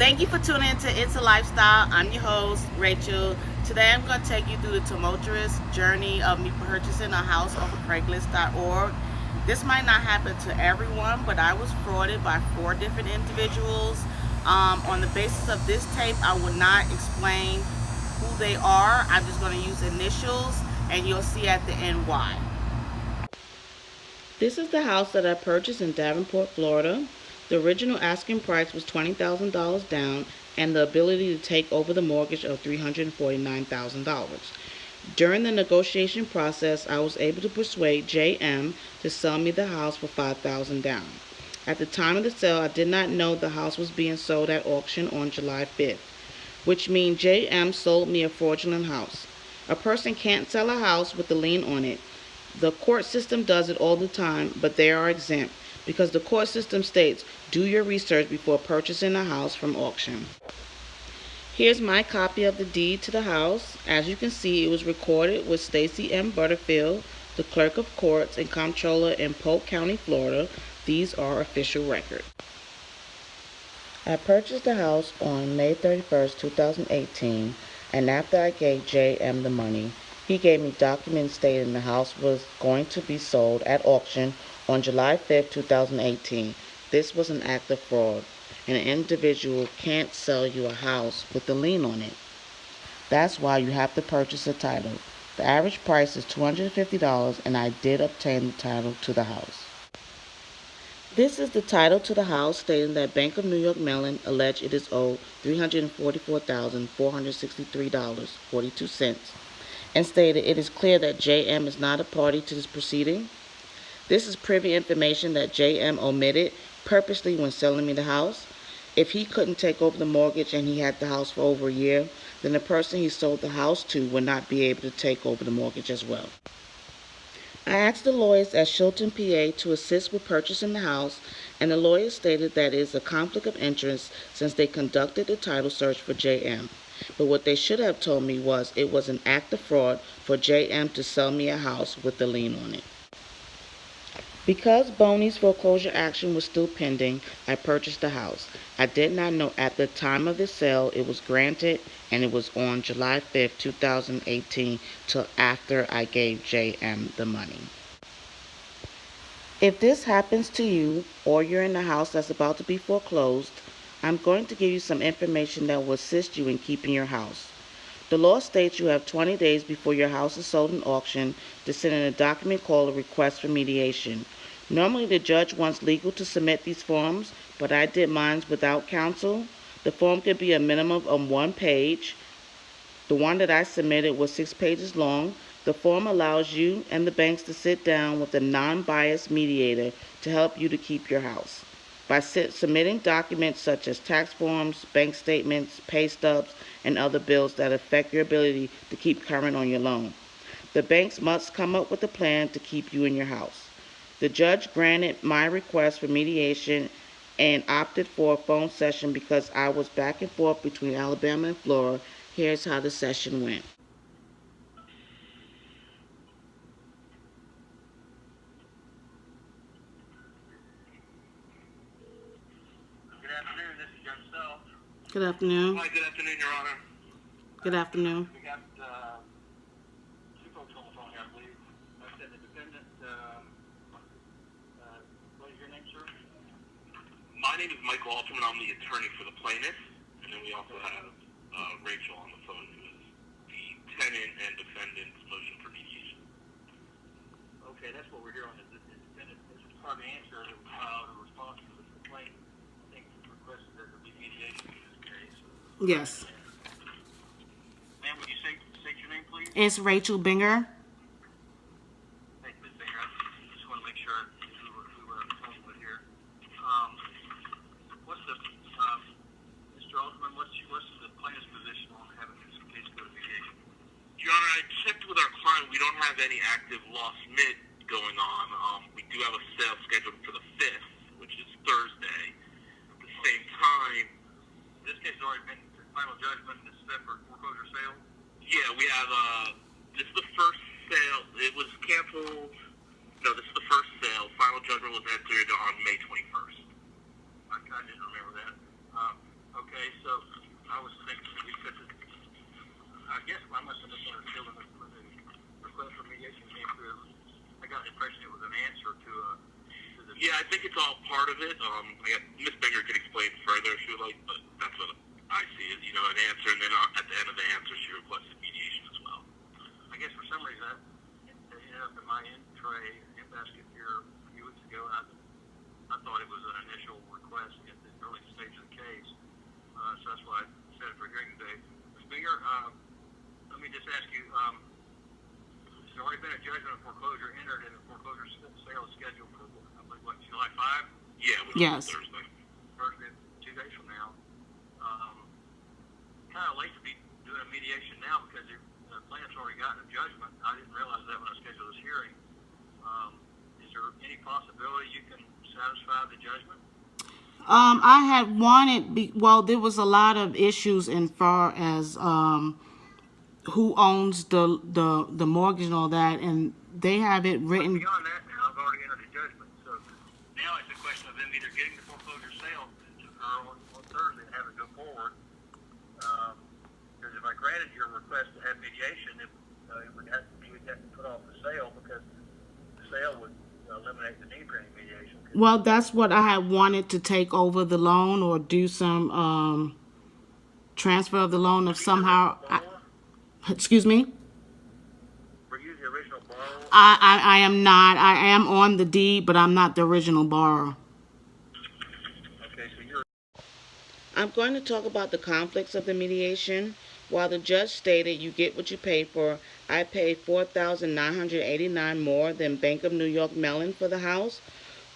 Thank you for tuning into It's a Lifestyle. I'm your host, Rachel. Today I'm going to take you through the tumultuous journey of me purchasing a house off of Craigslist.org. This might not happen to everyone, but I was frauded by 4 different individuals. On the basis of this tape, I will not explain who they are. I'm just going to use initials, and you'll see at the end why. This is the house that I purchased in Davenport, Florida. The original asking price was $20,000 down and the ability to take over the mortgage of $349,000. During the negotiation process, I was able to persuade JM to sell me the house for $5,000 down. At the time of the sale, I did not know the house was being sold at auction on July 5th, which means JM sold me a fraudulent house. A person can't sell a house with a lien on it. The court system does it all the time, but they are exempt because the court system states, do your research before purchasing a house from auction. Here's my copy of the deed to the house. As you can see, it was recorded with Stacy M. Butterfield, the clerk of courts and comptroller in Polk County, Florida. These are official records. I purchased the house on May 31st, 2018, and after I gave JM the money, he gave me documents stating the house was going to be sold at auction on July 5th, 2018. This was an act of fraud. An individual can't sell you a house with a lien on it. That's why you have to purchase a title. The average price is $250, and I did obtain the title to the house. This is the title to the house stating that Bank of New York Mellon alleged it is owed $344,463.42 and stated it is clear that JM is not a party to this proceeding. This is privy information that JM omitted purposely when selling me the house. If he couldn't take over the mortgage and he had the house for over a year, then the person he sold the house to would not be able to take over the mortgage as well. I asked the lawyers at Shilton, PA to assist with purchasing the house, and the lawyers stated that it is a conflict of interest since they conducted the title search for JM. But what they should have told me was it was an act of fraud for JM to sell me a house with a lien on it. Because Boney's foreclosure action was still pending, I purchased the house. I did not know at the time of the sale it was granted, and it was on July 5th, 2018, till after I gave JM the money. If this happens to you, or you're in a house that's about to be foreclosed, I'm going to give you some information that will assist you in keeping your house. The law states you have 20 days before your house is sold in auction to send in a document called a request for mediation. Normally the judge wants legal to submit these forms, but I did mine without counsel. The form could be a minimum of 1 page. The one that I submitted was 6 pages long. The form allows you and the banks to sit down with a non-biased mediator to help you to keep your house. By submitting documents such as tax forms, bank statements, pay stubs, and other bills that affect your ability to keep current on your loan. The banks must come up with a plan to keep you in your house. The judge granted my request for mediation and opted for a phone session because I was back and forth between Alabama and Florida. Here's how the session went. Good afternoon. Hi, good afternoon, Your Honor. Good afternoon. We got 2 folks on the phone here, I believe. I said the defendant, what is your name, sir? My name is Michael Alterman. I'm the attorney for the plaintiff. And then we also have Rachel on the phone, who is the tenant and defendant's motion for mediation. Okay, that's what we're here on. The defendant is part of the answer that we filed a response to the complaint. I think requested that there be mediation. Yes. Ma'am, would you state your name, please? It's Rachel Binger. Thank you, Ms. Binger. I just want to make sure we were on with here. What's the, Mr. Alderman, what's the plaintiff's position on having this case go to mediation? Your Honor, I checked with our client. We don't have any active lost mid going on. We do have a sale scheduled for the 5th, which is Thursday. At the same time, this case has already been final judgment. This is set for foreclosure sale? Yeah, we have, this is the first sale. It was canceled. No, this is the first sale. Final judgment was entered on May 21st. I didn't remember that. Okay, so So I was thinking because I guess I must have misunderstood when the request for mediation came through. I got the impression it was an answer to the. Yeah, I think it's all part of it. Miss Binger could explain further if she would like, but that's what I see is, an answer, and then at the end of the answer, she requested mediation as well. I guess for some reason, it ended up in my in tray, in basket here a few weeks ago, and I thought it was an initial request at the early stage of the case. So that's why I set it for hearing today. Ms. Binger, let me just ask you, there's already been a judgment of foreclosure entered, and the foreclosure sale is scheduled for, I believe, what, July 5? Yeah, which Yes. is Thursday. Thursday, 2 days from now. Kind of late to be doing a mediation now because the plaintiff's already gotten a judgment. I didn't realize that when I scheduled this hearing. Is there any possibility you can satisfy the judgment? I had wanted, well, there was a lot of issues in far as who owns the mortgage and all that, and they have it written. Beyond that, now I've already entered the judgment, so now it's a question of them either getting the foreclosure sale to her on Thursday and have it go forward. Because if I granted your request to have mediation, you would have to put off the sale because the sale would eliminate the need for any mediation. Well, that's what I had wanted to take over the loan or do some transfer of the loan of somehow. Excuse me? Were you the original borrower? I am not. I am on the deed, but I'm not the original borrower. Okay, so you're. I'm going to talk about the conflicts of the mediation. While the judge stated you get what you pay for, I paid $4,989 more than Bank of New York Mellon for the house.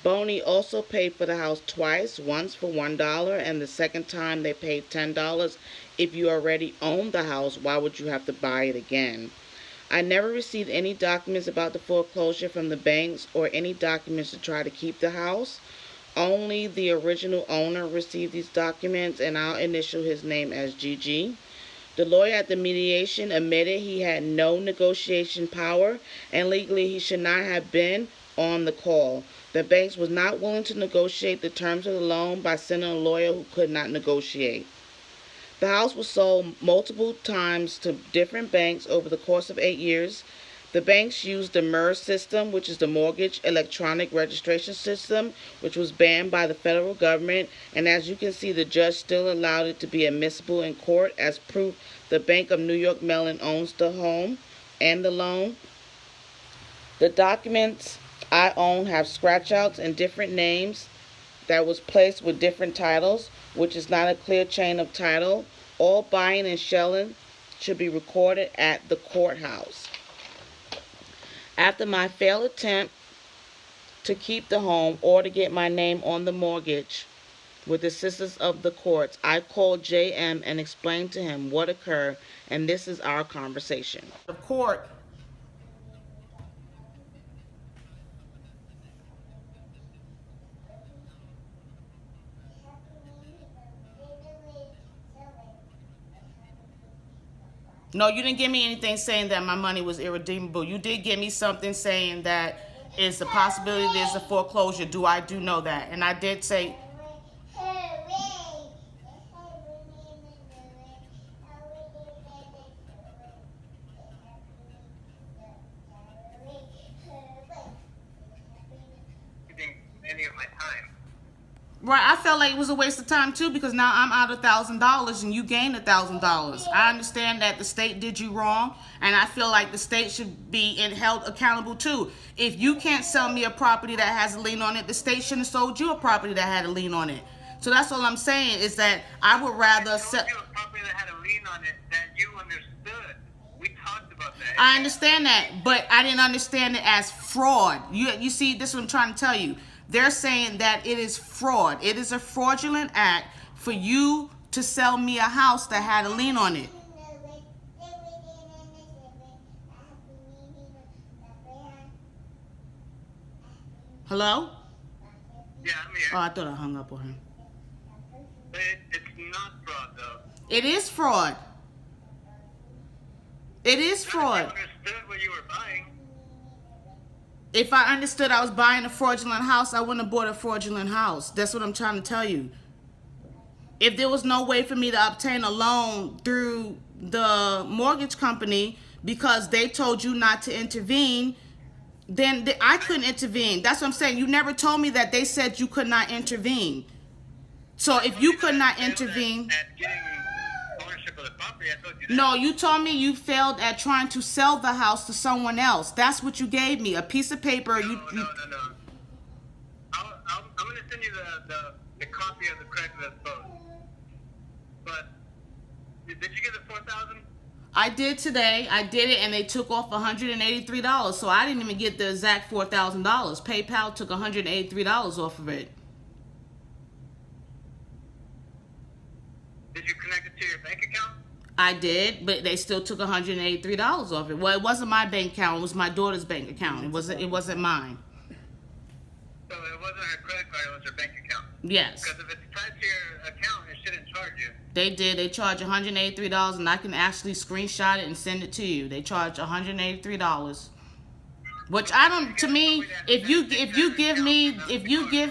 Boney also paid for the house twice, once for $1, and the second time they paid $10. If you already own the house, why would you have to buy it again? I never received any documents about the foreclosure from the banks or any documents to try to keep the house. Only the original owner received these documents, and I'll initial his name as GG. The lawyer at the mediation admitted he had no negotiation power, and legally he should not have been on the call. The banks was not willing to negotiate the terms of the loan by sending a lawyer who could not negotiate. The house was sold multiple times to different banks over the course of 8 years. The banks used the MERS system, which is the Mortgage Electronic Registration System, which was banned by the federal government, and as you can see, the judge still allowed it to be admissible in court as proof the Bank of New York Mellon owns the home and the loan. The documents I own have scratch-outs and different names that was placed with different titles, which is not a clear chain of title. All buying and selling should be recorded at the courthouse. After my failed attempt to keep the home or to get my name on the mortgage with the assistance of the courts, I called JM and explained to him what occurred, and this is our conversation. The court. No, you didn't give me anything saying that my money was irredeemable. You did give me something saying that it's a possibility there's a foreclosure. I do know that. And I did say... Any of my time. Right, I felt like it was a waste of time too because now I'm out $1,000 and you gained $1,000. I understand that the state did you wrong, and I feel like the state should be held accountable too. If you can't sell me a property that has a lien on it, the state shouldn't have sold you a property that had a lien on it. So that's all I'm saying is that I would rather sell. You a property that had a lien on it that you understood. We talked about that. I understand that, but I didn't understand it as fraud. You see, this is what I'm trying to tell you. They're saying that it is fraud. It is a fraudulent act for you to sell me a house that had a lien on it. Hello? Yeah, I'm here. Oh, I thought I hung up on him. It's not fraud, though. It is fraud. It is fraud. You understood what you were buying. If I understood I was buying a fraudulent house, I wouldn't have bought a fraudulent house. That's what I'm trying to tell you. If there was no way for me to obtain a loan through the mortgage company because they told you not to intervene, then I couldn't intervene. That's what I'm saying. You never told me that they said you could not intervene. So if you could not intervene... At getting ownership of the property, I told you that. No, you told me you failed at trying to sell the house to someone else. That's what you gave me, a piece of paper. No. I'm going to send you the copy of the Craigslist post. But did you get the $4,000? I did today. I did it, and they took off $183. So I didn't even get the exact $4,000. PayPal took $183 off of it. Did you connect it to your bank account? I did, but they still took $183 off it. Well, it wasn't my bank account. It was my daughter's bank account. It wasn't mine. So it wasn't her credit card. It was her bank account. Yes. Because if it's tied to your account, it shouldn't charge you. They did. They charge $183, and I can actually screenshot it and send it to you. They charge $183, which I don't. To me, if you give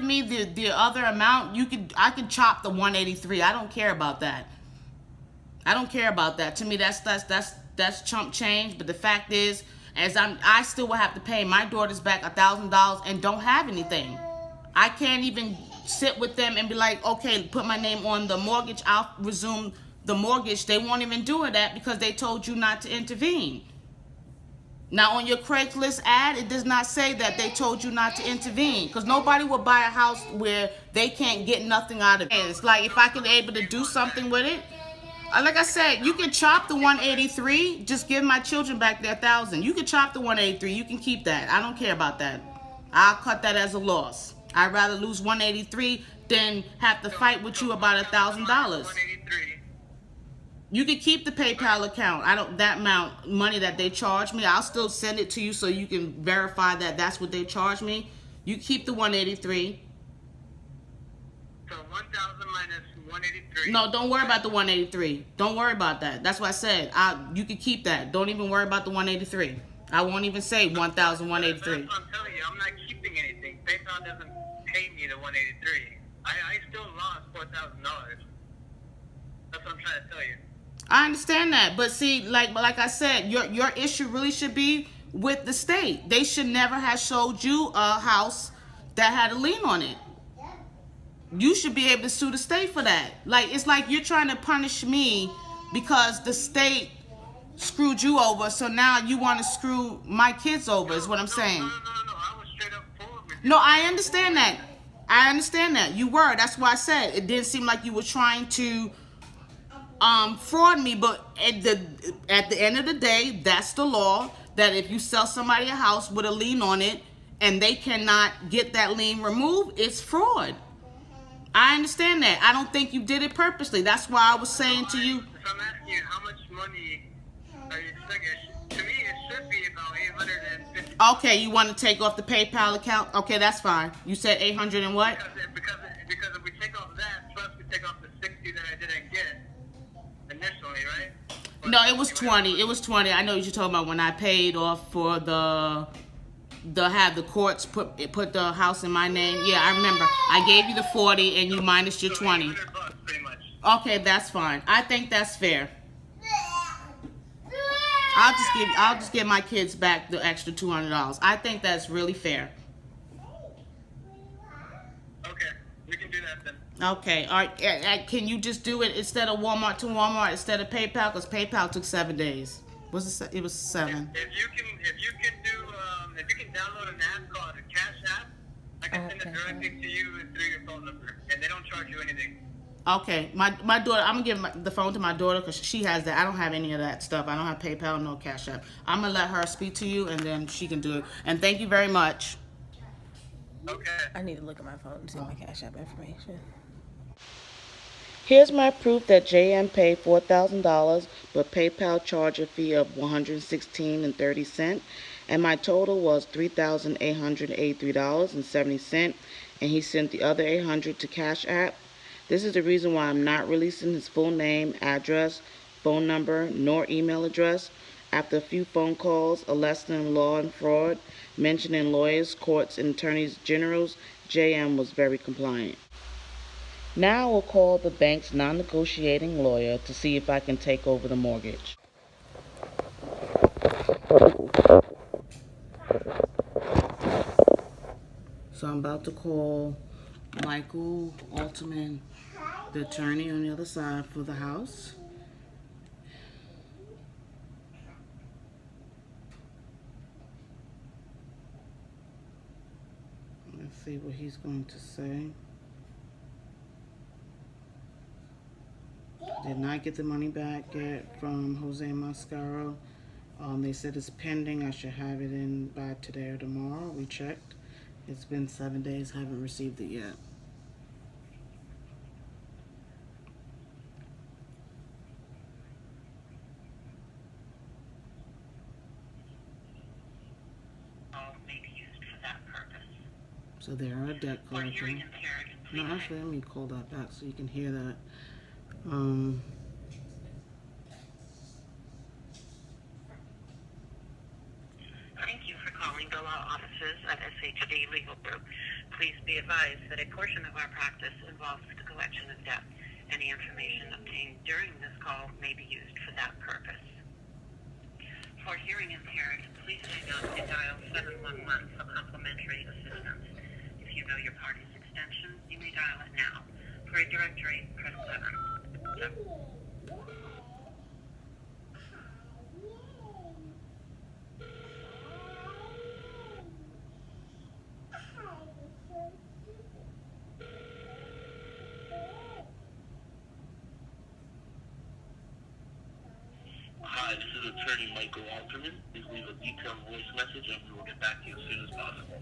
me the other amount, I can chop the $183. I don't care about that. I don't care about that. To me, that's chump change. But the fact is, I still will have to pay my daughters back $1,000 and don't have anything. I can't even sit with them and be like, okay, put my name on the mortgage, I'll resume the mortgage. They won't even do that because they told you not to intervene. Now, on your Craigslist ad, it does not say that they told you not to intervene, because nobody will buy a house where they can't get nothing out of it. It's like, if I can be able to do something with it, like I said, you can chop the $183. Just give my children back their $1,000. You can chop the $183. You can keep that. I don't care about that. I'll cut that as a loss. I'd rather lose $183 than have to fight with you about $1,000. You can keep the PayPal account. That amount money that they charge me, I'll still send it to you so you can verify that that's what they charge me. You keep the $183. So 1,000 minus 183. No, don't worry about the 183. Don't worry about that. That's what I said. You can keep that. Don't even worry about the 183. I won't even say 1,183. That's what I'm telling you. I'm not keeping anything. PayPal doesn't pay me the 183. I still lost $4,000. That's what I'm trying to tell you. I understand that, but see, like I said, your issue really should be with the state. They should never have showed you a house that had a lien on it. You should be able to sue the state for that. Like, it's like you're trying to punish me because the state screwed you over, so now you want to screw my kids over, is what I'm saying. No. I was straight up forward with you. No, I understand that. I understand that. You were. That's why I said it didn't seem like you were trying to fraud me, but at the end of the day, that's the law, that if you sell somebody a house with a lien on it and they cannot get that lien removed, it's fraud. I understand that. I don't think you did it purposely. That's why I was saying to you. So I'm asking you, how much money are you expecting? To me, it should be about $850. Okay, you want to take off the PayPal account? Okay, that's fine. You said 800 and what? Because if we take off that, plus we take off the 60 that I didn't get initially, right? But No, it was 20. It was 20. I know what you're talking about when I paid off for the have the courts put the house in my name. Yeah, I remember. I gave you the 40 and you minus your 20. $800 pretty much. Okay, that's fine. I think that's fair. I'll just give my kids back the extra $200. I think that's really fair. Okay, we can do that then. Okay, all right. Can you just do it instead of Walmart to Walmart instead of PayPal? Because PayPal took 7 days. It was 7. If you can download an app called a Cash App, I can send it directly to you through your phone number, and they don't charge you anything. Okay, my daughter, I'm going to give the phone to my daughter because she has that. I don't have any of that stuff. I don't have PayPal, no Cash App. I'm going to let her speak to you, and then she can do it. And thank you very much. Okay. I need to look at my phone to see my Cash App information. Here's my proof that JM paid $4,000, but PayPal charged a fee of $116.30, and my total was $3,883.70, and he sent the other $800 to Cash App. This is the reason why I'm not releasing his full name, address, phone number, nor email address. After a few phone calls, a lesson in law and fraud, mentioning lawyers, courts, and attorneys generals, JM was very compliant. Now I will call the bank's non-negotiating lawyer to see if I can take over the mortgage. So I'm about to call Michael Altman, the attorney on the other side for the house. Let's see what he's going to say. Did not get the money back yet from Jose Mascaro. They said it's pending. I should have it in by today or tomorrow. We checked. It's been 7 days. Haven't received it yet. May be used for that purpose. So they are a debt For collector. hearing impaired, No, please actually, let me call that back so you can hear that. Thank you for calling the law offices at SHD Legal Group. Please be advised that a portion of our practice involves the collection of debt. Any information obtained during this call may be used for that purpose. For hearing impaired, please hang up and dial 711 for complimentary assistance. If you know your party's extension, you may dial it now. For a directory, press 7. Hi, this is attorney Michael Alterman. Please leave a detailed voice message and we will get back to you as soon as possible.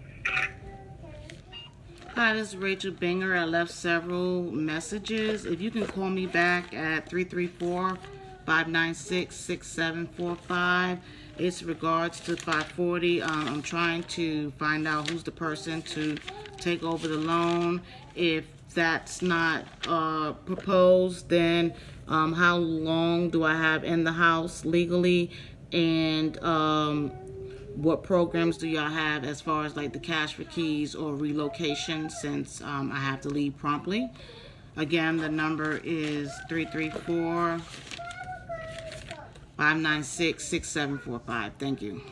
Hi, this is Rachel Binger. I left several messages. If you can call me back at 334-596-6745. It's regards to 540. I'm trying to find out who's the person to take over the loan. If that's not proposed, then how long do I have in the house legally? And what programs do y'all have as far as like the cash for keys or relocation, since I have to leave promptly? Again, the number is 334-596-6745. Thank you.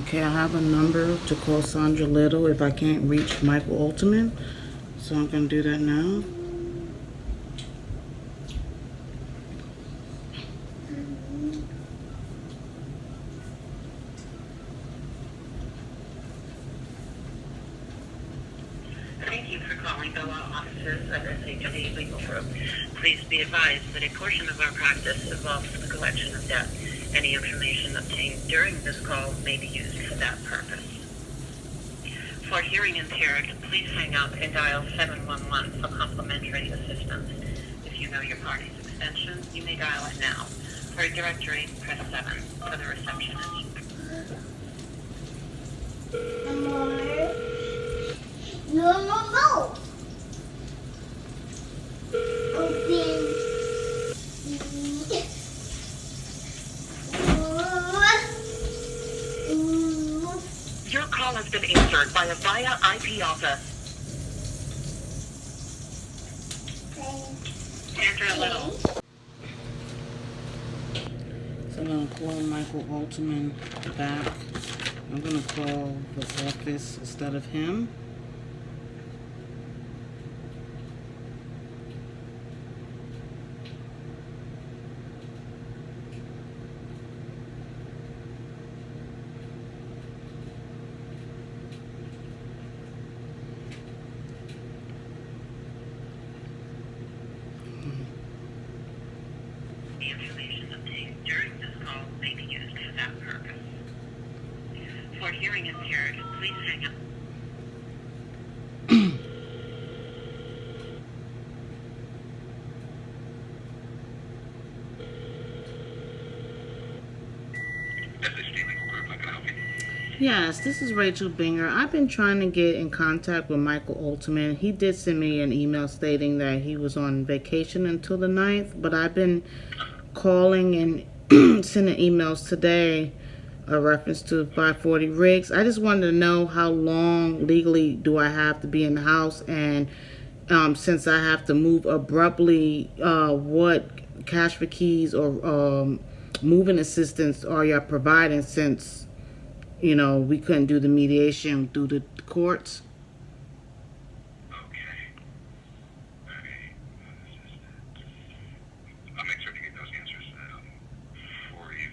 Okay, I have a number to call Sandra Little if I can't reach Michael Altman. So I'm going to do that now. Thank you for calling the law offices of SHD Legal Group. Please be advised that a portion of our practice involves the collection of debt. Any information obtained during this call may be used for that purpose. For hearing impaired, please hang up and dial 711 for complimentary assistance. If you know your party's extension, you may dial it now. For a directory, press 7 for the receptionist. No. Open. Your call has been answered by a VIA IP office. Sandra Little. So I'm going to call Michael Altman back. I'm going to call his office instead of him. The information obtained during this call may be used for that purpose. For hearing impaired, please hang up. SHD Legal Group, how can I help you? Yes, this is Rachel Binger. I've been trying to get in contact with Michael Altman. He did send me an email stating that he was on vacation until the 9th, but I've been calling and sending emails today a reference to 540 Riggs. I just wanted to know how long legally do I have to be in the house, and since I have to move abruptly, what cash for keys or moving assistance are y'all providing, since we couldn't do the mediation through the courts? Okay. Alright. I'll make sure to get those answers for you.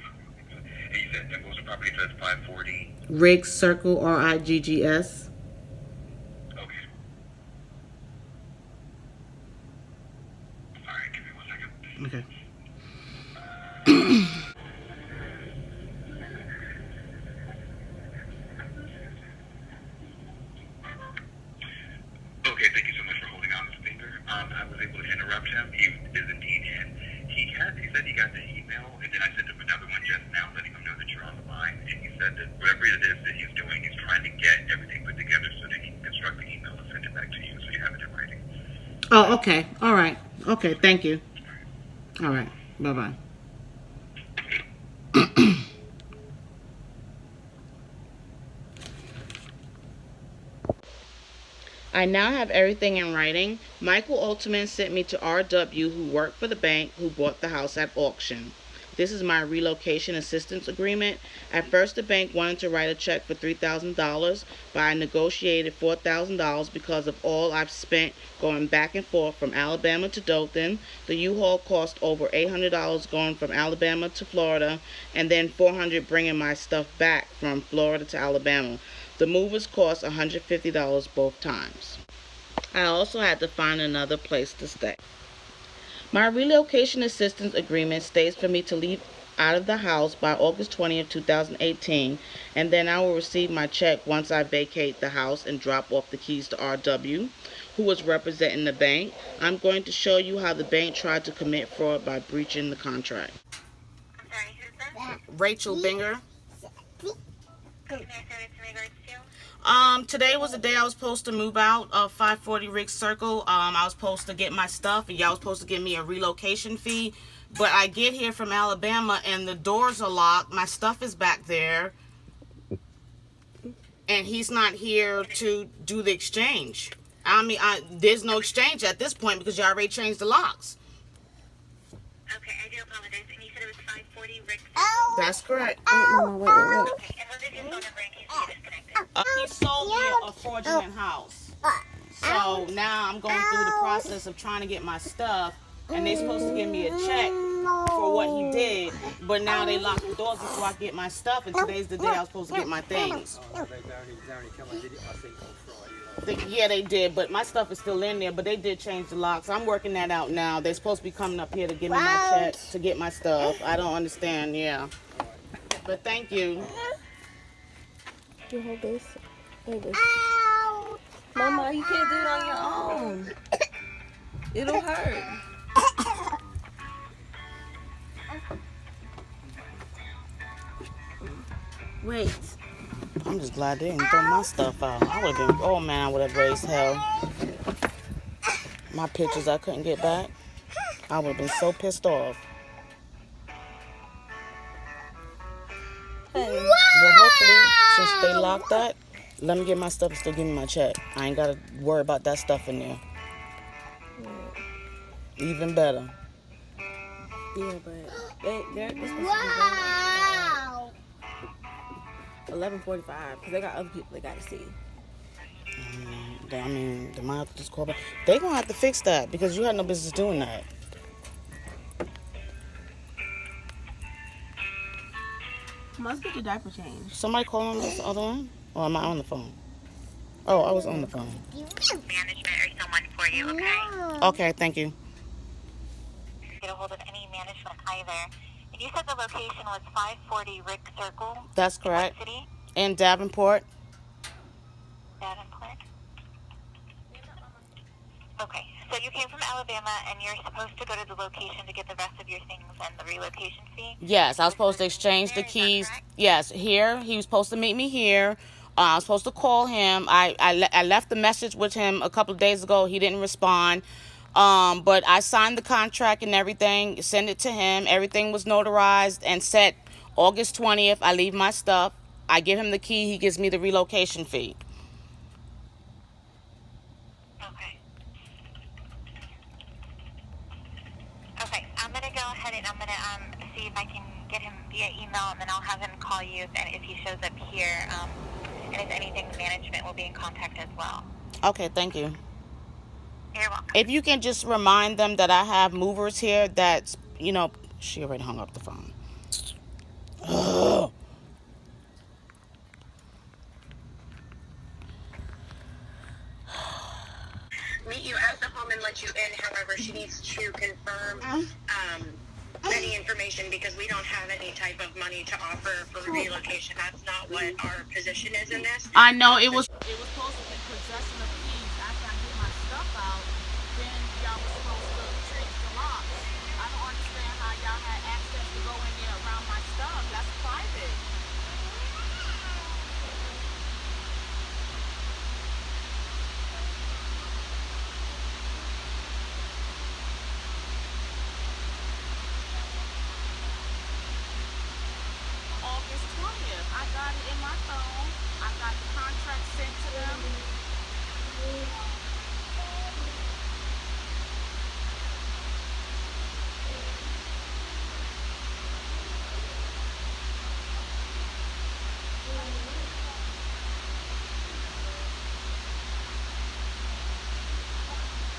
And you said that was the property says 540. Riggs Circle, RIGGS. Okay. Alright, give me 1 second. Okay. Okay, thank you so much for holding on, Mr. Finger. I was able to interrupt him. He is indeed in. He said he got the email, and then I sent him another one just now letting him know that you're on the line, and he said that whatever it is that he's doing, he's trying to get everything put together so that he can construct the email and send it back to you so you have it in writing. Oh, okay. All right. Okay, thank you. All right. Bye-bye. I now have everything in writing. Michael Altman sent me to RW, who worked for the bank who bought the house at auction. This is my relocation assistance agreement. At first, the bank wanted to write a check for $3,000, but I negotiated $4,000 because of all I've spent going back and forth from Alabama to Dothan. The U-Haul cost over $800 going from Alabama to Florida, and then $400 bringing my stuff back from Florida to Alabama. The movers cost $150 both times. I also had to find another place to stay. My relocation assistance agreement states for me to leave out of the house by August 20th, 2018, and then I will receive my check once I vacate the house and drop off the keys to RW, who was representing the bank. I'm going to show you how the bank tried to commit fraud by breaching the contract. I'm sorry, who's that? Rachel Binger. Can I say it's in regards to? Today was the day I was supposed to move out of 540 Riggs Circle. I was supposed to get my stuff, and y'all was supposed to give me a relocation fee. But I get here from Alabama, and the doors are locked. My stuff is back there, and he's not here to do the exchange. There's no exchange at this point because you already changed the locks. Okay, I do apologize. And you said it was 540 Rick. That's correct. Wait. Okay, and what is your phone number in case you get disconnected? He sold me a fraudulent house. So now I'm going through the process of trying to get my stuff, and they're supposed to give me a check for what he did, but now they locked the doors before I get my stuff, and today's the day I was supposed to get my things. Yeah, they did, but my stuff is still in there, but they did change the locks. I'm working that out now. They're supposed to be coming up here to give me my check to get my stuff. I don't understand, yeah. But thank you. You hold this. Hold this. Mama, you can't do it on your own. It'll hurt. Wait. I'm just glad they didn't throw my stuff out. I would have been, oh man, I would have raised hell. My pictures I couldn't get back. I would have been so pissed off. Hey. But hopefully, since they locked that, let me get my stuff and still give me my check. I ain't got to worry about that stuff in there. Even better. Yeah, but they're this was Wow. 11:45 because they got other people they got to see. I mean, they might have to just call back. They gonna have to fix that because you had no business doing that. Let's get your diaper changed. Somebody call on this other one? Or am I on the phone? Oh, I was on the phone. Management or someone for you, okay? Okay, thank you. Get a hold of any management either. And you said the location was 540 Rick Circle. That's correct. What city? In Davenport. Davenport. Okay, so you came from Alabama and you're supposed to go to the location to get the rest of your things and the relocation fee? Yes, I was supposed to exchange the Is that keys. correct? Yes, here. He was supposed to meet me here. I was supposed to call him. I left the message with him a couple of days ago. He didn't respond. But I signed the contract and everything, sent it to him. Everything was notarized and set August 20th, I leave my stuff. I give him the key. He gives me the relocation fee. Okay. Okay, I'm going to go ahead and I'm going to see if I can get him via email, and then I'll have him call you if he shows up here. And if anything, management will be in contact as well. Okay, thank you. You're welcome. If you can just remind them that I have movers here that's, she already hung up the phone. Ugh. Meet you at the home and let you in. However, she needs to confirm any information because we don't have any type of money to offer for relocation. That's not what our position is in this. I know it was supposed to be possession of keys. After I get my stuff out, then y'all was supposed to change the locks. I don't understand how y'all had access to go in there around my stuff. That's private. August 20th. I got it in my phone. I got the contract sent to them.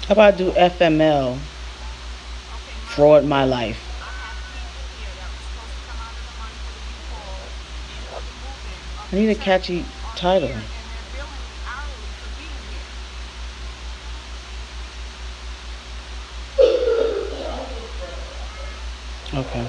How about I do FML? Fraud my life. I need a catchy title. Okay.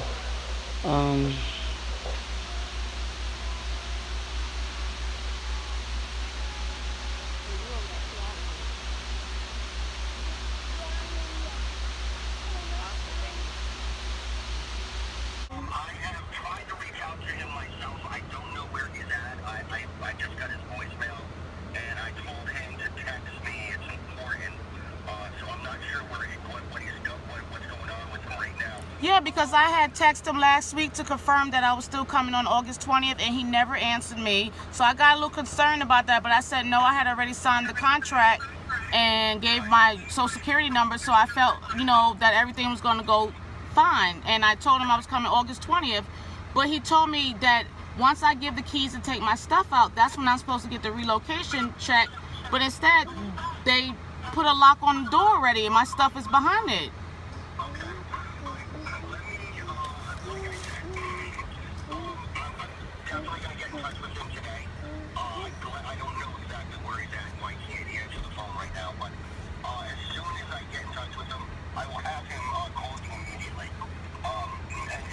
I have tried to reach out to him myself. I don't know where he's at. I just got his voicemail, and I told him to text me. It's important. So I'm not sure what's going on with him right now. Yeah, because I had texted him last week to confirm that I was still coming on August 20th, and he never answered me. So I got a little concerned about that, but I said no, I had already signed the contract and gave my social security number, so I felt, that everything was going to go fine. And I told him I was coming August 20th, but he told me that once I give the keys and take my stuff out, that's when I'm supposed to get the relocation check. But instead, they put a lock on the door already, and my stuff is behind it. Definitely gonna get in touch with him today. I don't know exactly where he's at. Why he can't answer the phone right now, but as soon as I get in touch with him, I will have him call you immediately.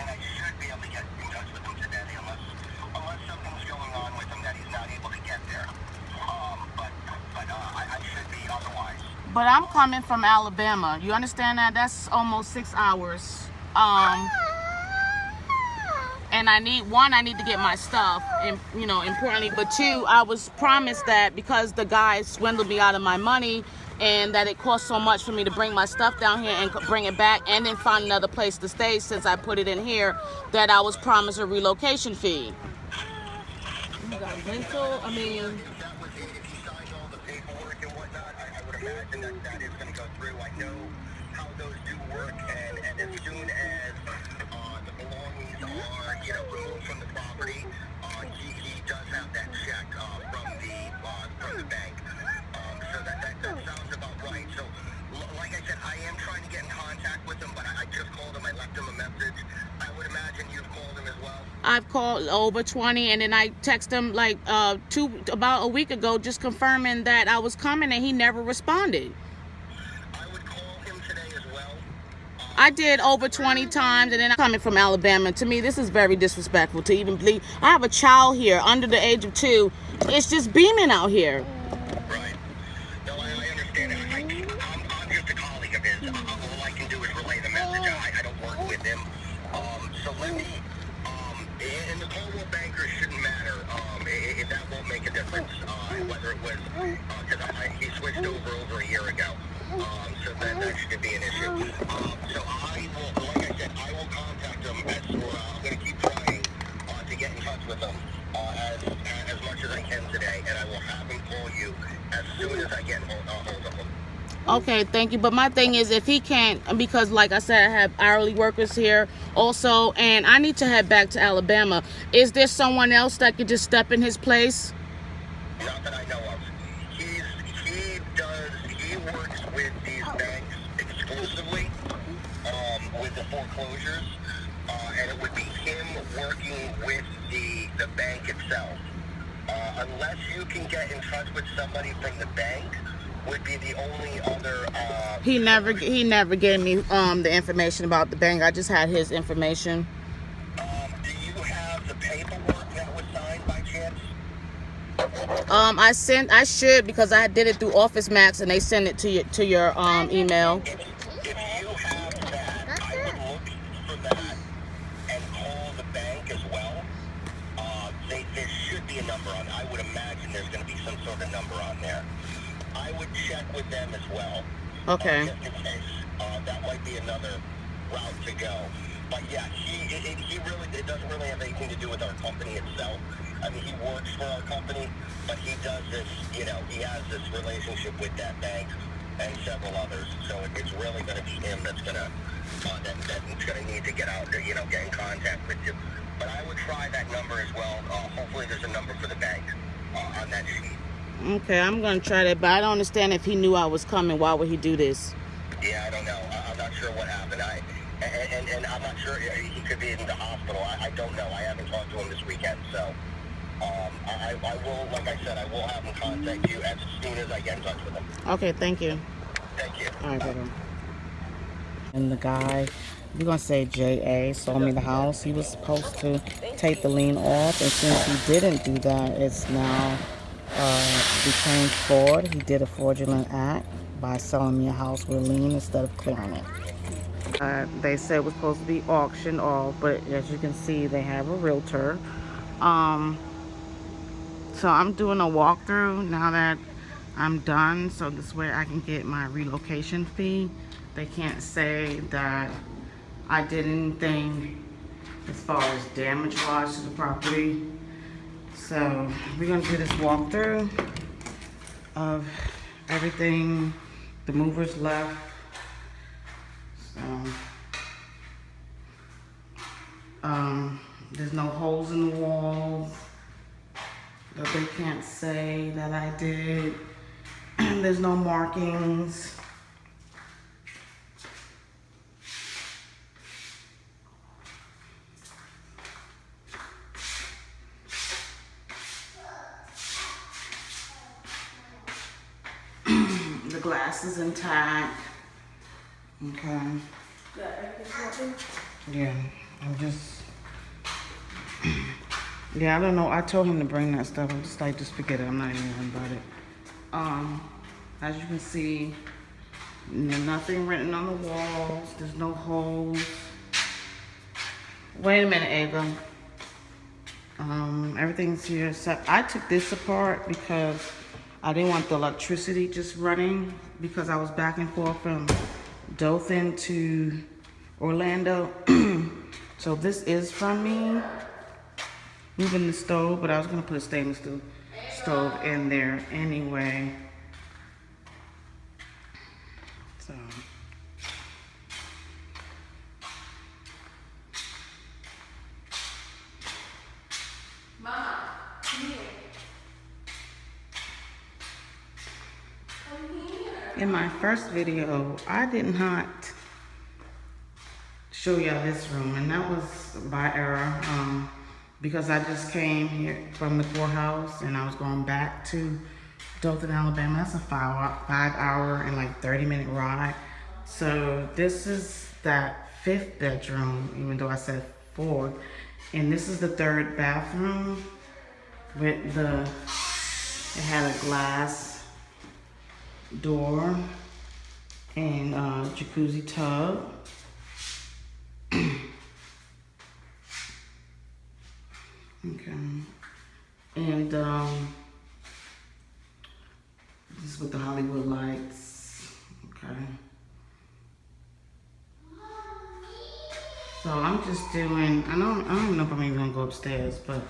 And I should be able to get in touch with him today, unless something's going on with him that he's not able to get there. But I should be otherwise. But I'm coming from Alabama. You understand that? That's almost 6 hours. And I need to get my stuff, and importantly, but two, I was promised that because the guy swindled me out of my money, and that it cost so much for me to bring my stuff down here and bring it back, and then find another place to stay since I put it in here, that I was promised a relocation fee. You got rental. I mean. If he signs all the paperwork and whatnot, I would imagine that is going to go through. I know how those do work, and as soon as the belongings are, removed from the property, he does have that check from the bank. So that sounds about right. So, like I said, I am trying to get in contact with him, but I just called him. I left him a message. I would imagine you've called him as well. I've called over 20, and then I texted him about a week ago, just confirming that I was coming, and he never responded. I would call him today as well. I did over 20 times, and then I'm coming from Alabama. To me, this is very disrespectful to even believe. I have a child here under the age of 2. It's just beaming out here. Right. No, I understand. I'm just a colleague of his. All I can do is relay the message. I don't work with him. So let me, and the Coldwell Banker shouldn't matter. If that won't make a difference, whether it was, because he switched over a year ago. So that shouldn't be an issue. So I will, like I said, I will contact him. I'm going to keep trying. soon as I get hold of him. Okay, thank you. But my thing is, if he can't, because like I said, I have hourly workers here also, and I need to head back to Alabama. Is there someone else that could just step in his place? Not that I know of. He works with these banks exclusively, with the foreclosures, and it would be him working with the bank itself. Unless you can get in touch with somebody from the bank, would be the only other. He never gave me the information about the bank. I just had his information. Do you have the paperwork that was signed by chance? I should, because I did it through Office Max and they send it to your email. If you have that, I would look for that and call the bank as well. There should be a number on it. I would imagine there's going to be some sort of number on there. I would check with them as well. Okay. Just in case. That might be another route to go. But yeah, it doesn't really have anything to do with our company itself. I mean, he works for our company, but he does this, he has this relationship with that bank and several others. So it's really going to be him that's going to, that's going to need to get out there, get in contact with you. But I would try that number as well. Hopefully there's a number for the bank on that sheet. Okay, I'm going to try that, but I don't understand if he knew I was coming. Why would he do this? Yeah, I don't know. I'm not sure what happened. And I'm not sure, he could be in the hospital. I don't know. I haven't talked to him this weekend, so I will, like I said, I will have him contact you as soon as I get in touch with him. Okay, thank you. Thank you. All right, brother. And the guy, we're going to say J.A., sold me the house. He was supposed to take the lien off, and since he didn't do that, it's now became fraud. He did a fraudulent act by selling me a house with a lien instead of clearing it. They said it was supposed to be auctioned off, but as you can see, they have a realtor. So I'm doing a walkthrough now that I'm done, so this way I can get my relocation fee. They can't say that I did anything as far as damage-wise to the property. So we're gonna do this walkthrough of everything the movers left. There's no holes in the walls that they can't say that I did. There's no markings. The glass is intact. Okay. Yeah, I'm just. Yeah, I don't know. I told him to bring that stuff. I'm just like, just forget it. I'm not even worried about it. As you can see, nothing written on the walls. There's no holes. Wait a minute, Ava. Everything's here except I took this apart because I didn't want the electricity just running because I was back and forth from Dothan to Orlando. So this is from me. Moving the stove, but I was gonna put a stainless steel stove in there anyway. So. Mama, come here. Come here. In my first video, I did not show y'all this room, and that was by error. Because I just came here from the courthouse and I was going back to Dothan, Alabama. That's a 5 hour and like 30-minute ride. So this is that 5th bedroom, even though I said 4th. And this is the 3rd bathroom with it had a glass door and a jacuzzi tub. Okay, and this is with the Hollywood lights. Okay, so I'm just doing. I don't even know if I'm even gonna go upstairs, but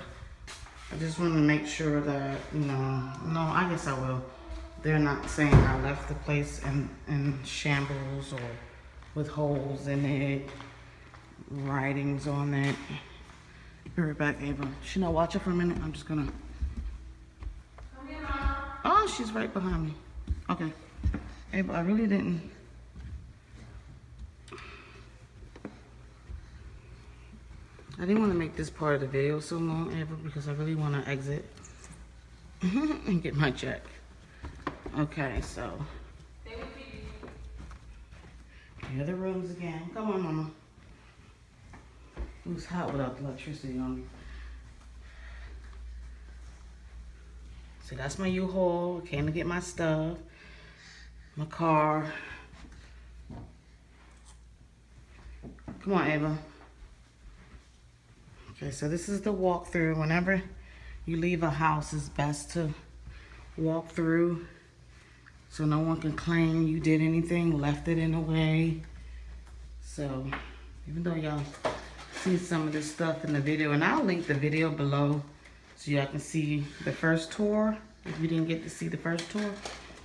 I just want to make sure that no, I guess I will. they're not saying I left the place in shambles or with holes in it, writings on it. Be right back, Ava. Should I watch it for a minute? I'm just gonna. Come here, Mom. Oh, she's right behind me. Okay. Ava, I really didn't. I didn't want to make this part of the video so long, Ava, because I really want to exit and get my check. Okay, so. Here are the rooms again. Come on, Mama. It was hot without the electricity on. So that's my U-Haul. Came to get my stuff. My car. Come on, Ava. Okay, so this is the walkthrough. Whenever you leave a house, it's best to walk through so no one can claim you did anything, left it in a way. So, even though y'all see some of this stuff in the video, and I'll link the video below so y'all can see the first tour if you didn't get to see the first tour.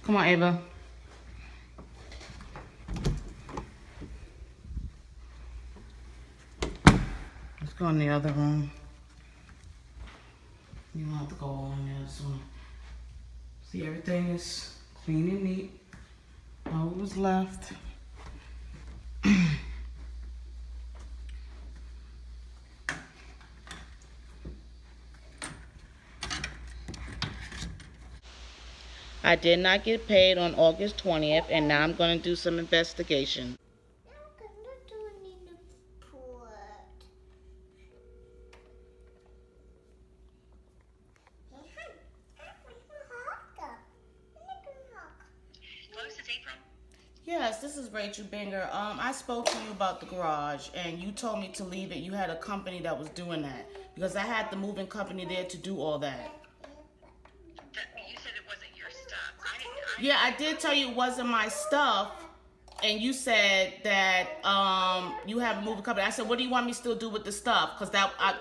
Come on, Ava. Let's go in the other room. You don't have to go all in there. So, see, everything is clean and neat. All was left. I did not get paid on August 20th, and now I'm going to do some investigation. Yes, this is Rachel Binger. I spoke to you about the garage, and you told me to leave it. You had a company that was doing that, because I had the moving company there to do all that. You said it wasn't your stuff. Yeah, I did tell you it wasn't my stuff, and you said that you have a moving company. I said, what do you want me to still do with the stuff? Because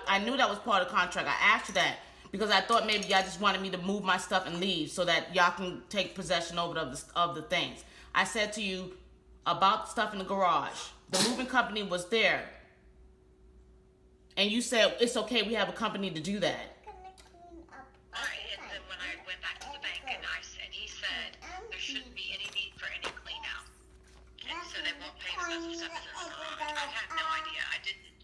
I knew that was part of the contract. I asked you that because I thought maybe y'all just wanted me to move my stuff and leave so that y'all can take possession over of the things. I said to you about the stuff in the garage. The moving company was there. And you said, it's okay, we have a company to do that. Alright, and then when I went back to the bank and he said there shouldn't be any need for any clean out. And so they won't pay the rest of stuff. I had no idea. I didn't.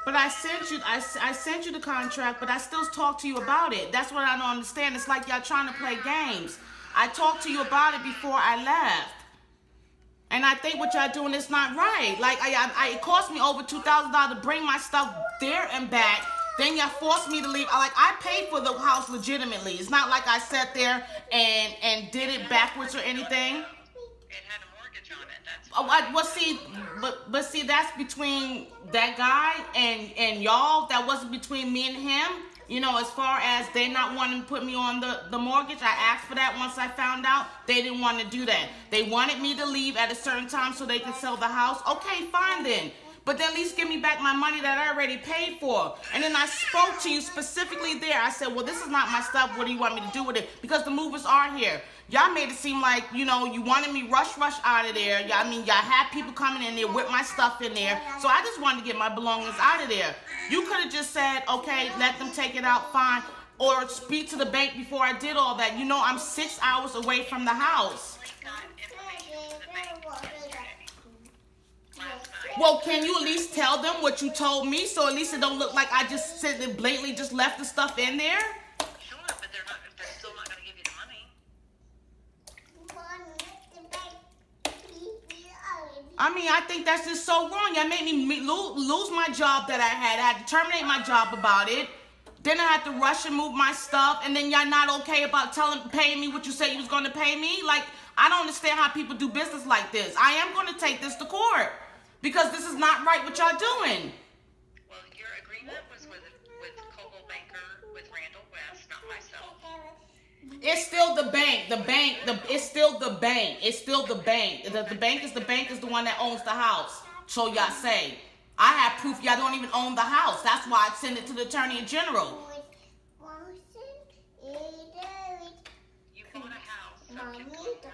But I sent you the contract, but I still talked to you about it. That's what I don't understand. It's like y'all trying to play games. I talked to you about it before I left. And I think what y'all doing is not right. Like, it cost me over $2,000 to bring my stuff there and back. Then y'all forced me to leave. I paid for the house legitimately. It's not like I sat there and did it backwards or anything. It had a mortgage on it. But see, that's between that guy and y'all. That wasn't between me and him. You know, as far as they not wanting to put me on the mortgage, I asked for that once I found out. They didn't want to do that. They wanted me to leave at a certain time so they could sell the house. Okay, fine then. But then at least give me back my money that I already paid for. And then I spoke to you specifically there. I said, well, this is not my stuff. What do you want me to do with it? Because the movers are here. Y'all made it seem like, you know, you wanted me rush out of there. Y'all had people coming in there with my stuff in there. So I just wanted to get my belongings out of there. You could have just said, okay, let them take it out, fine. Or speak to the bank before I did all that. You know, I'm 6 hours away from the house. Well, can you at least tell them what you told me so at least it don't look like I just said and blatantly just left the stuff in there? Sure, but they're still not going to give you the money. I mean, I think that's just so wrong. Y'all made me lose my job that I had. I had to terminate my job about it. Then I had to rush and move my stuff. And then y'all not okay about paying me what you said you was going to pay me? Like, I don't understand how people do business like this. I am going to take this to court because this is not right what y'all doing. Well, your agreement was with Coldwell Banker, with Randall West, not myself. It's still the bank. It's still the bank. It's still the bank. The bank is the one that owns the house. So y'all say. I have proof y'all don't even own the house. That's why I send it to the Attorney General. You bought a house, you to a mortgage.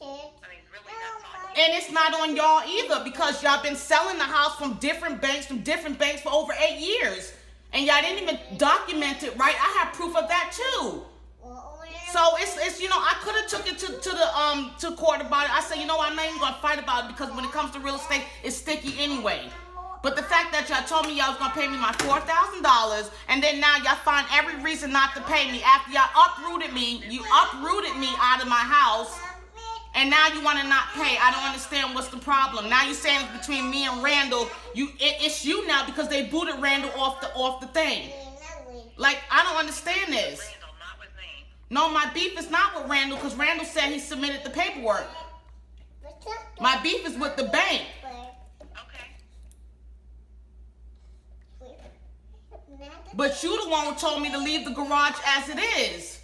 I mean, really, that's on And it's not on y'all either, because y'all been selling the house from different banks for over 8 years. And y'all didn't even document it right. I have proof of that too. So it's you know, I could have took it to court about it. I said, you know what, I'm not even gonna fight about it, because when it comes to real estate, it's sticky anyway. But the fact that y'all told me y'all was gonna pay me my $4,000, and then now y'all find every reason not to pay me after y'all uprooted me out of my house, and now you want to not pay. I don't understand what's the problem. Now you're saying it's between me and Randall. It's you now, because they booted Randall off the thing. Like, I don't understand this. Randall, not with me. No, my beef is not with Randall, because Randall said he submitted the paperwork. My beef is with the bank. But you the one who told me to leave the garage as it is.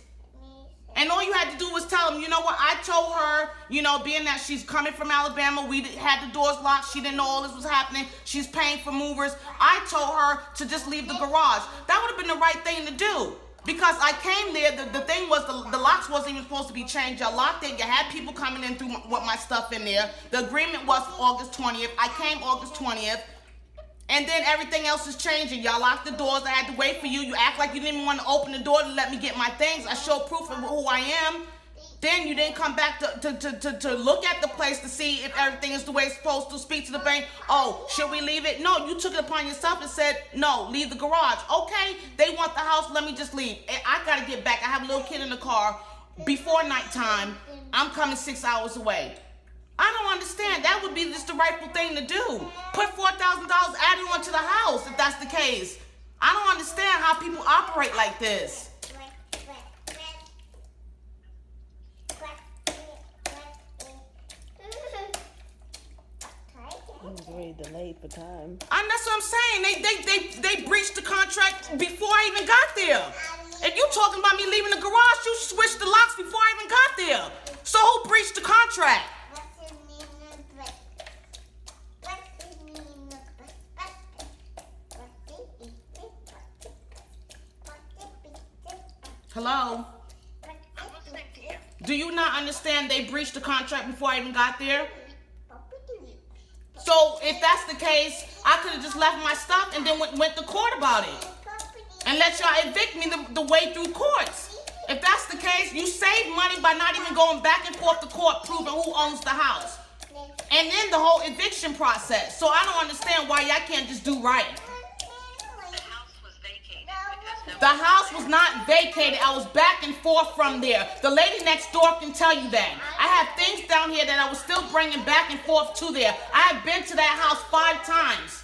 And all you had to do was tell him, you know what, I told her, you know, being that she's coming from Alabama, we had the doors locked, she didn't know all this was happening, she's paying for movers. I told her to just leave the garage. That would have been the right thing to do. Because I came there, the thing was the locks wasn't even supposed to be changed. Y'all locked it, you had people coming in through with my stuff in there. The agreement was for August 20th. I came August 20th. And then everything else is changing. Y'all locked the doors. I had to wait for you. You act like you didn't even want to open the door to let me get my things. I showed proof of who I am. Then you didn't come back to look at the place to see if everything is the way it's supposed to. Speak to the bank. Oh, should we leave it? No, you took it upon yourself and said, no, leave the garage. Okay, they want the house. Let me just leave. I got to get back. I have a little kid in the car. Before nighttime, I'm coming 6 hours away. I don't understand. That would be just the rightful thing to do. Put $4,000 added on to the house if that's the case. I don't understand how people operate like this. I was really delayed for time. And that's what I'm saying. They breached the contract before I even got there. If you talking about me leaving the garage, you switched the locks before I even got there. So who breached the contract? Hello? I'm listening to you. Do you not understand they breached the contract before I even got there? So if that's the case, I could have just left my stuff and then went to court about it. And let y'all evict me the way through courts. If that's the case, you save money by not even going back and forth to court proving who owns the house. And then the whole eviction process. So I don't understand why y'all can't just do right. The house was vacated because The house was not vacated. I was back and forth from there. The lady next door can tell you that. I have things down here that I was still bringing back and forth to there. I have been to that house 5 times.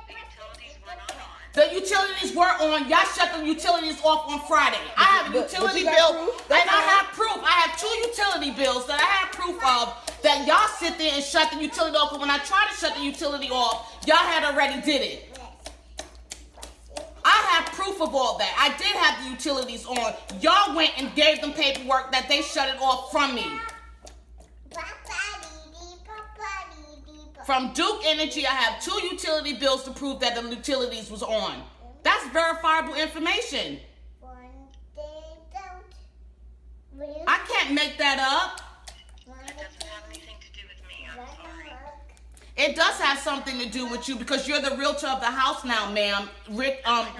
the utilities were not on. The utilities were on. Y'all shut the utilities off on Friday. I have a utility you got bill, proof? and I have proof. I have 2 utility bills that I have proof of that y'all sit there and shut the utility off. But when I tried to shut the utility off, y'all had already did it. I have proof of all that. I did have the utilities on. Y'all went and gave them paperwork that they shut it off from me. From Duke Energy, I have 2 utility bills to prove that the utilities was on. That's verifiable information. I can't make that up. It doesn't have anything to do with me. I'm sorry. It does have something to do with you because you're the realtor of the house now, ma'am.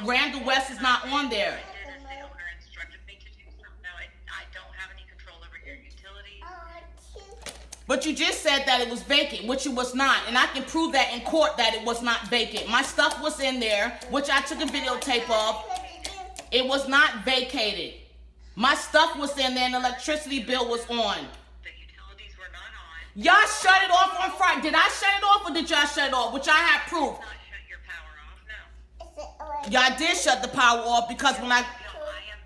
Randall West is not on there. I did as the owner instructed me to do so. No, I don't have any control over your utilities. But you just said that it was vacant, which it was not. And I can prove that in court that it was not vacant. My stuff was in there, which I took a videotape of. It was not vacated. My stuff was in there and the electricity bill was on. The utilities were not on. Y'all shut it off on Friday. Did I shut it off or did y'all shut it off? Which I have proof. Not shut your power off, no. Y'all did shut the power off because when I No,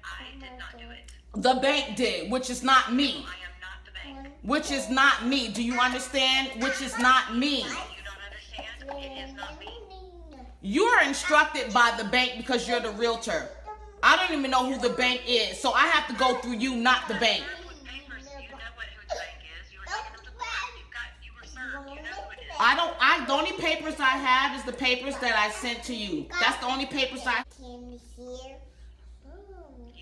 I did not do it. the bank did, which is not me. I am not the bank. Which is not me. Do you understand? Which is not me. You don't understand? It is not me. You are instructed by the bank because you're the realtor. I don't even know who the bank is, so I have to go through you, not the bank. With papers, you know what who the bank is. You were taken to the court. You were served. You know who it is. The only papers I have is the papers that I sent to you. That's the only papers I. You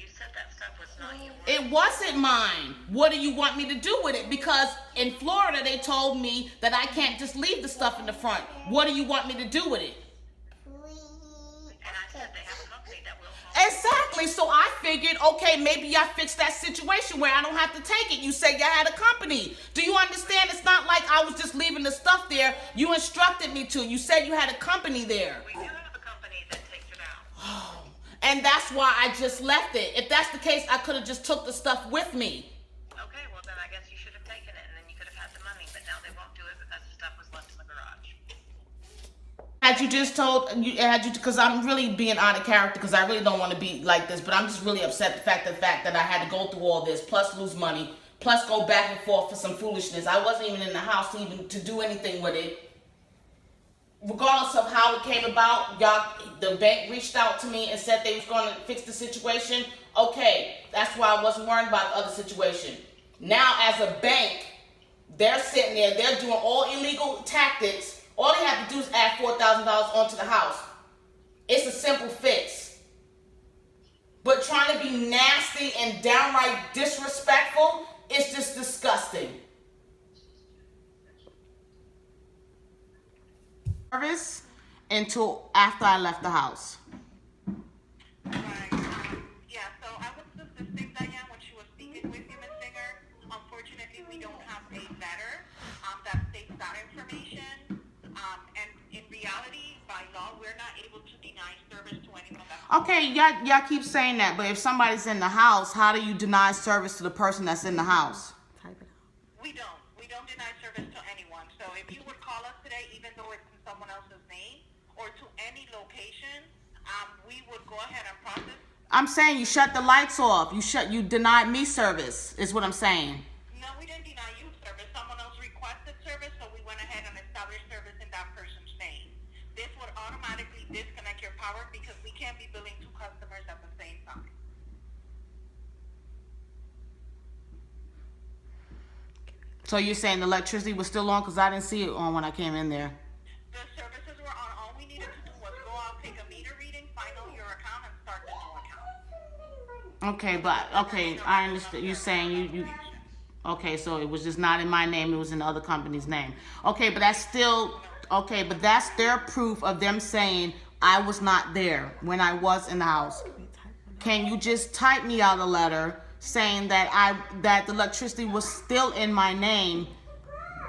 said that stuff was not yours. It wasn't mine. What do you want me to do with it? Because in Florida, they told me that I can't just leave the stuff in the front. What do you want me to do with it? And I said they have a company that will help. Exactly. So I figured, okay, maybe I fixed that situation where I don't have to take it. You said you had a company. Do you understand? It's not like I was just leaving the stuff there. You instructed me to. You said you had a company there. We do have a company that takes it out. And that's why I just left it. If that's the case, I could have just took the stuff with me. Okay, well then I guess you should have taken it and then you could have had the money, but now they won't do it because the stuff was left in the garage. Had you just told, because I'm really being out of character, because I really don't want to be like this, but I'm just really upset the fact that I had to go through all this, plus lose money, plus go back and forth for some foolishness. I wasn't even in the house to do anything with it. Regardless of how it came about, the bank reached out to me and said they was going to fix the situation. Okay, that's why I wasn't worried about the other situation. Now, as a bank, they're sitting there, they're doing all illegal tactics. All they have to do is add $4,000 onto the house. It's a simple fix. But trying to be nasty and downright disrespectful is just disgusting. Service until after I left the house. Right. Yeah, so I was assisting Diane when she was speaking with you, Ms. Singer. Unfortunately, we don't have a letter that states that information. And in reality, by law, we're not able to deny service to anyone that's... Okay, y'all keep saying that, but if somebody's in the house, how do you deny service to the person that's in the house? Type it out. We don't deny service to anyone. So if you would call us today, even though it's in someone else's name, or to any location, we would go ahead and process. I'm saying you shut the lights off. You denied me service, is what I'm saying. No, we didn't deny you service. Someone else requested service, so we went ahead and established service in that person's name. This would automatically disconnect your power because we can't be billing two customers at the same time. So you're saying the electricity was still on because I didn't see it on when I came in there. The services were on. All we needed to do was go out, take a meter reading, find out your account, and start the new account. Okay, but okay, I understand. You're saying you. Okay, so it was just not in my name. It was in the other company's name. Okay, but that's still okay. But that's their proof of them saying I was not there when I was in the house. Can you just type me out a letter saying that the electricity was still in my name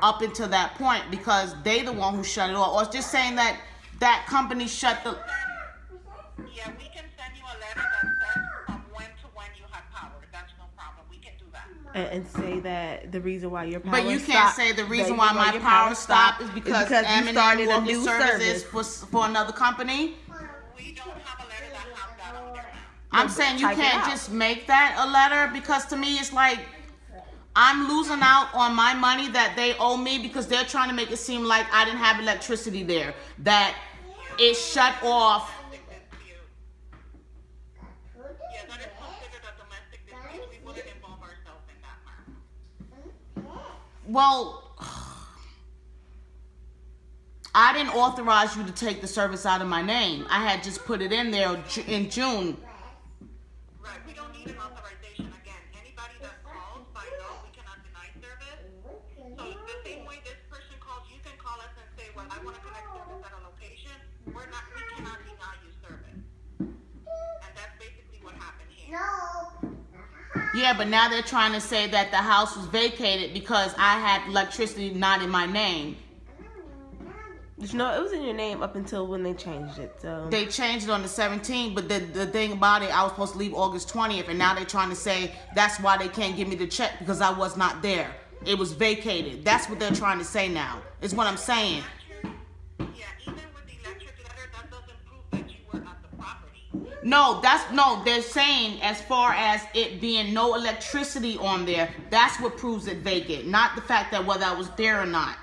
up until that point because they the one who shut it off, or just saying that company shut the... Yeah, we can send you a letter that says from when to when you had power. That's no problem. We can do that. And say that the reason why your power But you can't say the reason why my power stopped is because you started a new services service for another company. We don't have a letter that has that on there now. I'm saying you can't just make that a letter, because to me it's like I'm losing out on my money that they owe me because they're trying to make it seem like I didn't have electricity there, that it shut off. Yeah, that is considered a domestic dispute. We wouldn't involve ourselves in that matter. Well, I didn't authorize you to take the service out of my name. I had just put it in there in June. Right, we don't need an authorization. Again, anybody that calls, by law, we cannot deny service. So the same way this person calls, you can call us and say, well, I want to connect service at a location. We cannot deny you service. And that's basically what happened here. Yeah, but now they're trying to say that the house was vacated because I had electricity not in my name. You know, it was in your name up until when they changed it. So They changed it on the 17th, but the thing about it, I was supposed to leave August 20th, and now they're trying to say that's why they can't give me the check because I was not there. It was vacated. That's what they're trying to say now, is what I'm saying. Yeah, even with the electric letter, that doesn't prove that you were at the property. No, they're saying as far as it being no electricity on there, that's what proves it vacant, not the fact that whether I was there or not.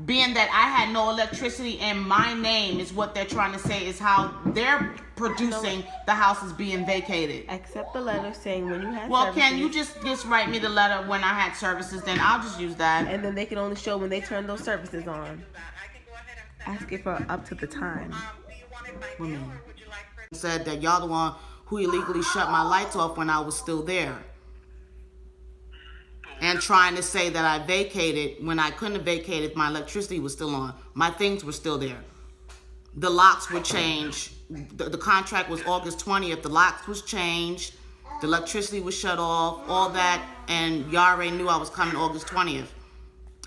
Being that I had no electricity in my name is what they're trying to say is how they're producing the house is being vacated. accept the letter saying when you had Well, services, can you just write me the letter when I had services? Then I'll just use that. and then they can only show when they turn those services on. I can go ahead and send Ask it for up to the time. do you want it by mail or would you like for Said that y'all the one who illegally shut my lights off when I was still there. And trying to say that I vacated when I couldn't have vacated if my electricity was still on. My things were still there. The locks were changed. The contract was August 20th. The locks was changed. The electricity was shut off. All that. And y'all already knew I was coming August 20th.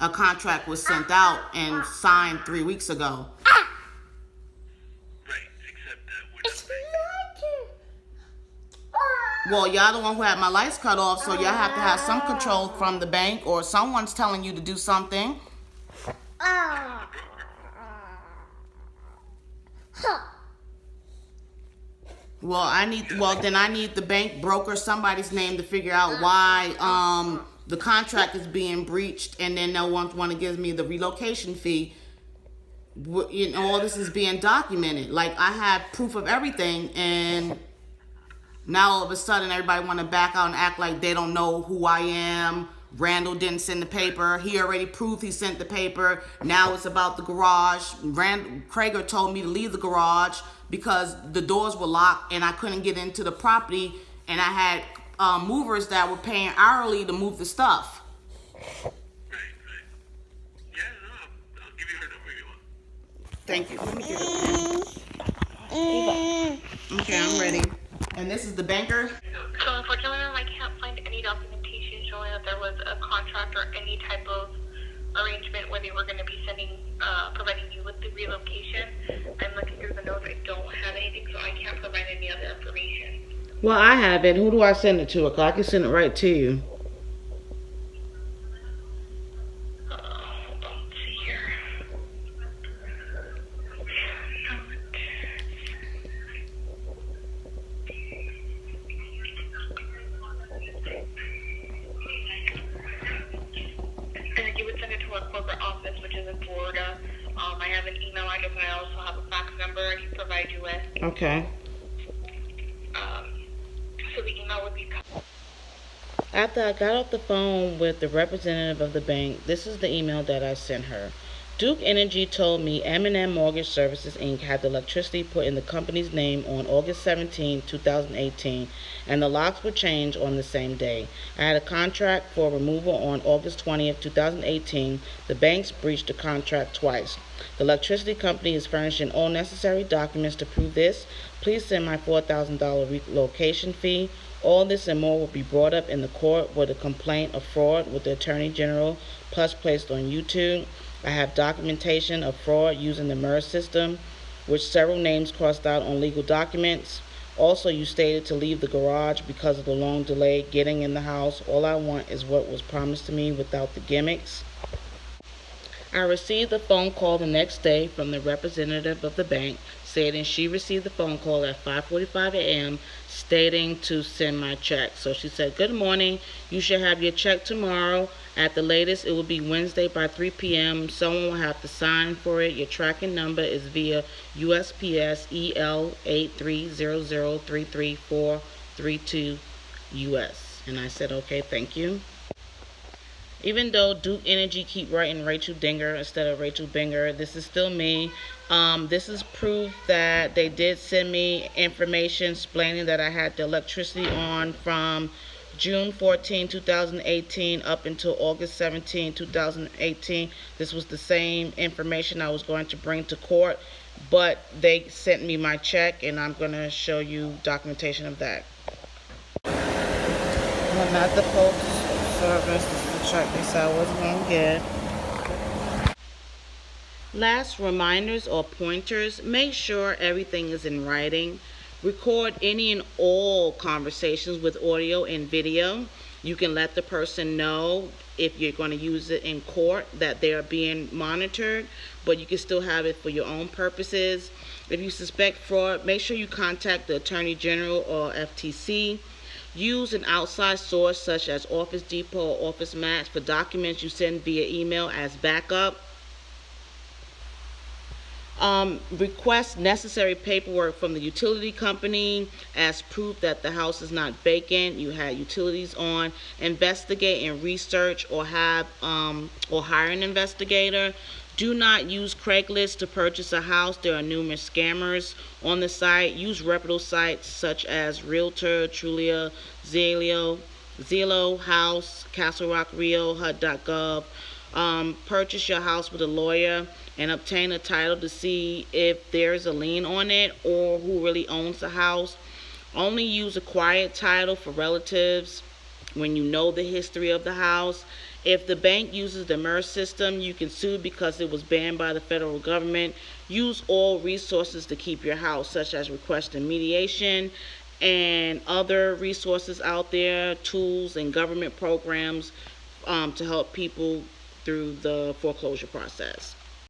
A contract was sent out and signed 3 weeks ago. Right, except that we're not Well, y'all the one who had my lights cut off, so y'all have to have some control from the bank, or someone's telling you to do something. Then I need the bank broker, somebody's name, to figure out why the contract is being breached, and then no one want to give me the relocation fee. You know, all this is being documented. Like, I had proof of everything, and now all of a sudden everybody want to back out and act like they don't know who I am. Randall didn't send the paper. He already proved he sent the paper. Now it's about the garage. Krager told me to leave the garage because the doors were locked and I couldn't get into the property, and I had movers that were paying hourly to move the stuff. Right. Yeah, no, I'll give you her number if you want. Thank you. Let me get it. Okay, I'm ready. And this is the banker? So unfortunately, I can't find any documentation showing that there was a contract or any type of arrangement where they were going to be providing you with the relocation. I'm looking through the notes. I don't have anything, so I can't provide any other information. Well, I have it. Who do I send it to? Because I can send it right to you. Hold on, let's see here. You would send it to our corporate office, which is in Florida. I have an email address, and I also have a fax number I can provide you with. Okay. So the email would be... After I got off the phone with the representative of the bank, this is the email that I sent her. Duke Energy told me M&M Mortgage Services, Inc. had the electricity put in the company's name on August 17, 2018, and the locks were changed on the same day. I had a contract for removal on August 20th, 2018. The banks breached the contract twice. The electricity company is furnishing all necessary documents to prove this. Please send my $4,000 relocation fee. All this and more will be brought up in the court with a complaint of fraud with the Attorney General, plus placed on YouTube. I have documentation of fraud using the MERS system, which several names crossed out on legal documents. Also, you stated to leave the garage because of the long delay getting in the house. All I want is what was promised to me without the gimmicks. I received a phone call the next day from the representative of the bank stating she received the phone call at 5:45 a.m. stating to send my check. So she said, "Good morning. You should have your check tomorrow. At the latest, it will be Wednesday by 3 p.m. Someone will have to sign for it. Your tracking number is via USPS EL8300333432 US." And I said, "Okay, thank you." Even though Duke Energy keep writing Rachel Dinger instead of Rachel Binger, this is still me. This is proof that they did send me information explaining that I had the electricity on from June 14, 2018 up until August 17, 2018. This was the same information I was going to bring to court, but they sent me my check, and I'm going to show you documentation of that. I'm at the Postal Service. This is the check they said I wasn't going to get. Last reminders or pointers: make sure everything is in writing. Record any and all conversations with audio and video. You can let the person know if you're going to use it in court that they are being monitored, but you can still have it for your own purposes. If you suspect fraud, make sure you contact the Attorney General or FTC. Use an outside source such as Office Depot or Office Max for documents you send via email as backup. Request necessary paperwork from the utility company as proof that the house is not vacant, you had utilities on. Investigate and research or hire an investigator. Do not use Craigslist to purchase a house. There are numerous scammers on the site. Use reputable sites such as Realtor, Trulia, Zillow, House, Castle Rock Rio, HUD.gov. Purchase your house with a lawyer and obtain a title to see if there's a lien on it or who really owns the house. Only use a quiet title for relatives when you know the history of the house. If the bank uses the MERS system, you can sue because it was banned by the federal government. Use all resources to keep your house, such as requesting mediation and other resources out there, tools and government programs to help people through the foreclosure process.